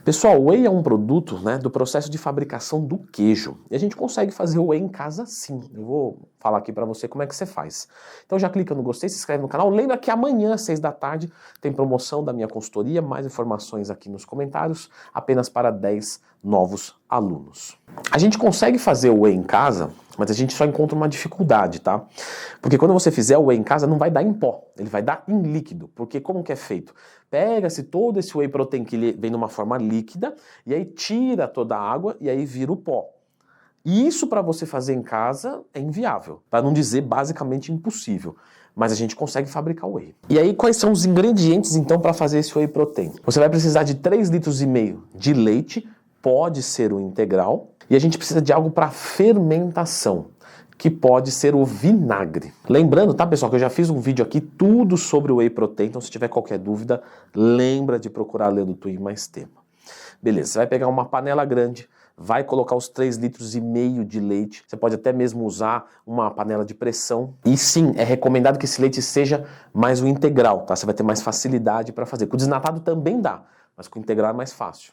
Pessoal, o whey é um produto, né, do processo de fabricação do queijo. E a gente consegue fazer o whey em casa sim. Eu vou falar aqui para você como é que você faz. Então já clica no gostei, se inscreve no canal. Lembra que amanhã, às 6 da tarde, tem promoção da minha consultoria. Mais informações aqui nos comentários, apenas para 10 novos alunos. A gente consegue fazer o whey em casa, mas a gente só encontra uma dificuldade, tá? Porque quando você fizer o whey em casa, não vai dar em pó, ele vai dar em líquido. Porque como que é feito? Pega-se todo esse whey protein que ele vem numa forma líquida, e aí tira toda a água e aí vira o pó. E isso para você fazer em casa é inviável, para não dizer basicamente impossível. Mas a gente consegue fabricar o whey. E aí quais são os ingredientes então para fazer esse whey protein? Você vai precisar de 3,5 litros de leite, pode ser o integral, e a gente precisa de algo para fermentação, que pode ser o vinagre. Lembrando, tá, pessoal, que eu já fiz um vídeo aqui tudo sobre o whey protein, então se tiver qualquer dúvida, lembra de procurar ler do Twin Mais Tema. Beleza, você vai pegar uma panela grande, vai colocar os 3,5 litros de leite, você pode até mesmo usar uma panela de pressão, e sim, é recomendado que esse leite seja mais o integral, tá? Você vai ter mais facilidade para fazer. Com o desnatado também dá, mas com o integral é mais fácil.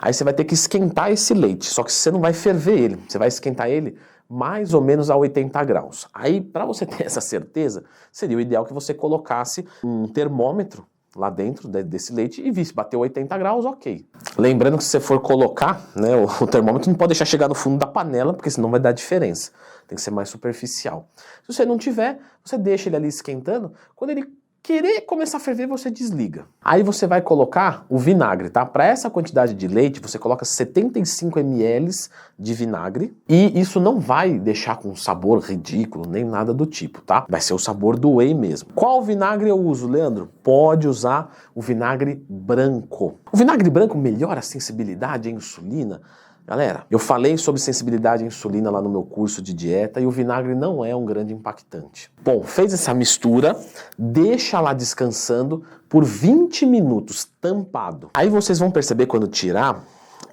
Aí você vai ter que esquentar esse leite, só que você não vai ferver ele, você vai esquentar ele mais ou menos a 80 graus. Aí, para você ter essa certeza, seria o ideal que você colocasse um termômetro lá dentro desse leite e visse, bateu 80 graus, ok. Lembrando que se você for colocar, né, o termômetro não pode deixar chegar no fundo da panela, porque senão vai dar diferença. Tem que ser mais superficial. Se você não tiver, você deixa ele ali esquentando. Quando ele querer começar a ferver, você desliga. Aí você vai colocar o vinagre, tá? Para essa quantidade de leite, você coloca 75 ml de vinagre, e isso não vai deixar com sabor ridículo, nem nada do tipo, tá? Vai ser o sabor do whey mesmo. Qual vinagre eu uso, Leandro? Pode usar o vinagre branco. O vinagre branco melhora a sensibilidade à insulina. Galera, eu falei sobre sensibilidade à insulina lá no meu curso de dieta e o vinagre não é um grande impactante. Bom, fez essa mistura, deixa lá descansando por 20 minutos, tampado. Aí vocês vão perceber quando tirar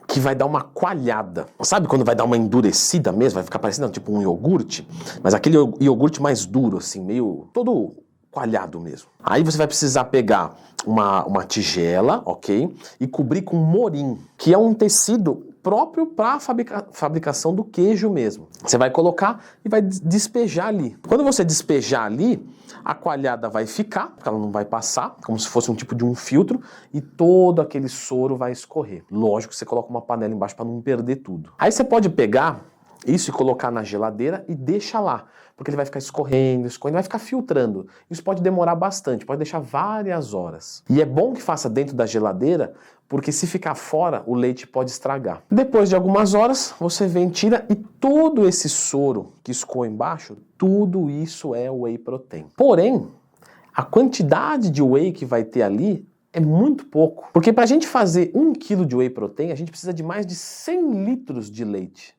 que vai dar uma coalhada. Sabe quando vai dar uma endurecida mesmo? Vai ficar parecendo tipo um iogurte, mas aquele iogurte mais duro, assim, meio todo coalhado mesmo. Aí você vai precisar pegar uma tigela, ok? E cobrir com morim, que é um tecido próprio para a fabricação do queijo mesmo. Você vai colocar e vai despejar ali. Quando você despejar ali, a coalhada vai ficar, porque ela não vai passar, como se fosse um tipo de um filtro, e todo aquele soro vai escorrer. Lógico que você coloca uma panela embaixo para não perder tudo. Aí você pode pegar isso e colocar na geladeira e deixa lá, porque ele vai ficar escorrendo, vai ficar filtrando. Isso pode demorar bastante, pode deixar várias horas. E é bom que faça dentro da geladeira, porque se ficar fora, o leite pode estragar. Depois de algumas horas, você vem, tira, e todo esse soro que escoou embaixo, tudo isso é whey protein. Porém, a quantidade de whey que vai ter ali é muito pouco. Porque para a gente fazer 1 kg de whey protein, a gente precisa de mais de 100 litros de leite.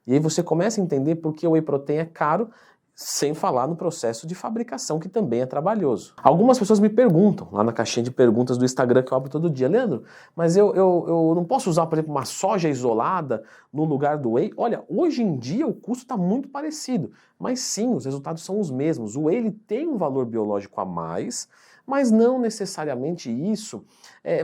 E aí você começa a entender por que o whey protein é caro, sem falar no processo de fabricação, que também é trabalhoso. Algumas pessoas me perguntam, lá na caixinha de perguntas do Instagram que eu abro todo dia, Leandro, mas eu não posso usar, por exemplo, uma soja isolada no lugar do whey? Olha, hoje em dia o custo está muito parecido, mas sim, os resultados são os mesmos. O whey ele tem um valor biológico a mais, mas não necessariamente isso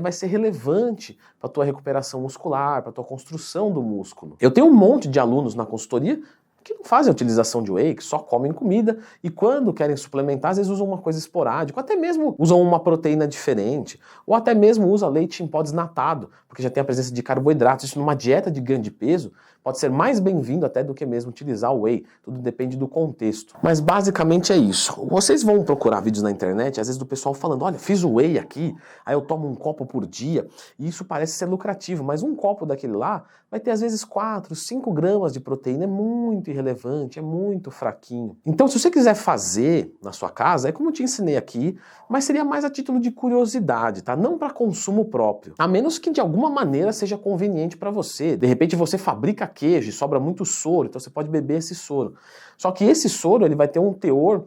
vai ser relevante para a tua recuperação muscular, para a tua construção do músculo. Eu tenho um monte de alunos na consultoria que não fazem a utilização de whey, que só comem comida, e quando querem suplementar, às vezes usam uma coisa esporádica, ou até mesmo usam uma proteína diferente, ou até mesmo usam leite em pó desnatado, porque já tem a presença de carboidratos. Isso numa dieta de ganho de peso pode ser mais bem-vindo até do que mesmo utilizar o whey, tudo depende do contexto. Mas basicamente é isso. Vocês vão procurar vídeos na internet, às vezes do pessoal falando, olha, fiz o whey aqui, aí eu tomo 1 copo por dia, e isso parece ser lucrativo, mas 1 copo daquele lá vai ter às vezes 4, 5 gramas de proteína, é muito irrelevante, é muito fraquinho. Então se você quiser fazer na sua casa, é como eu te ensinei aqui, mas seria mais a título de curiosidade, tá? Não para consumo próprio, a menos que de alguma maneira seja conveniente para você. De repente você fabrica queijo e sobra muito soro, então você pode beber esse soro. Só que esse soro ele vai ter um teor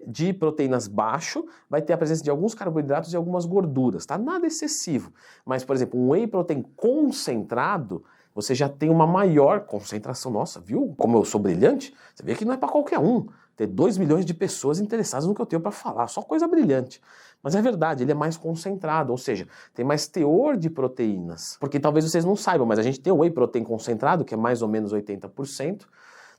de proteínas baixo, vai ter a presença de alguns carboidratos e algumas gorduras, tá? Nada excessivo. Mas, por exemplo, um whey protein concentrado, você já tem uma maior concentração. Nossa, viu como eu sou brilhante? Você vê que não é para qualquer um. Ter 2 milhões de pessoas interessadas no que eu tenho para falar, só coisa brilhante. Mas é verdade, ele é mais concentrado, ou seja, tem mais teor de proteínas. Porque talvez vocês não saibam, mas a gente tem o whey protein concentrado, que é mais ou menos 80%.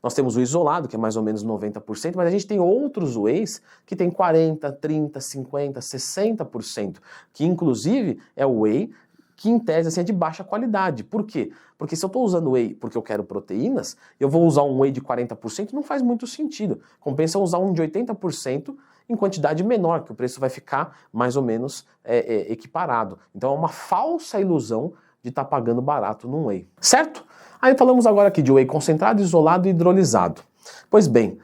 Nós temos o isolado, que é mais ou menos 90%, mas a gente tem outros wheys que tem 40%, 30%, 50%, 60%, que inclusive é o whey que em tese assim, é de baixa qualidade. Por quê? Porque se eu estou usando whey porque eu quero proteínas, eu vou usar um whey de 40%, não faz muito sentido. Compensa usar um de 80% em quantidade menor, que o preço vai ficar mais ou menos equiparado. Então é uma falsa ilusão de estar pagando barato num whey. Certo? Aí falamos agora aqui de whey concentrado, isolado e hidrolisado. Pois bem,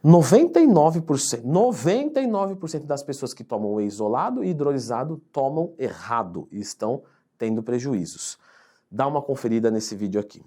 99% das pessoas que tomam whey isolado e hidrolisado tomam errado e estão tendo prejuízos. Dá uma conferida nesse vídeo aqui.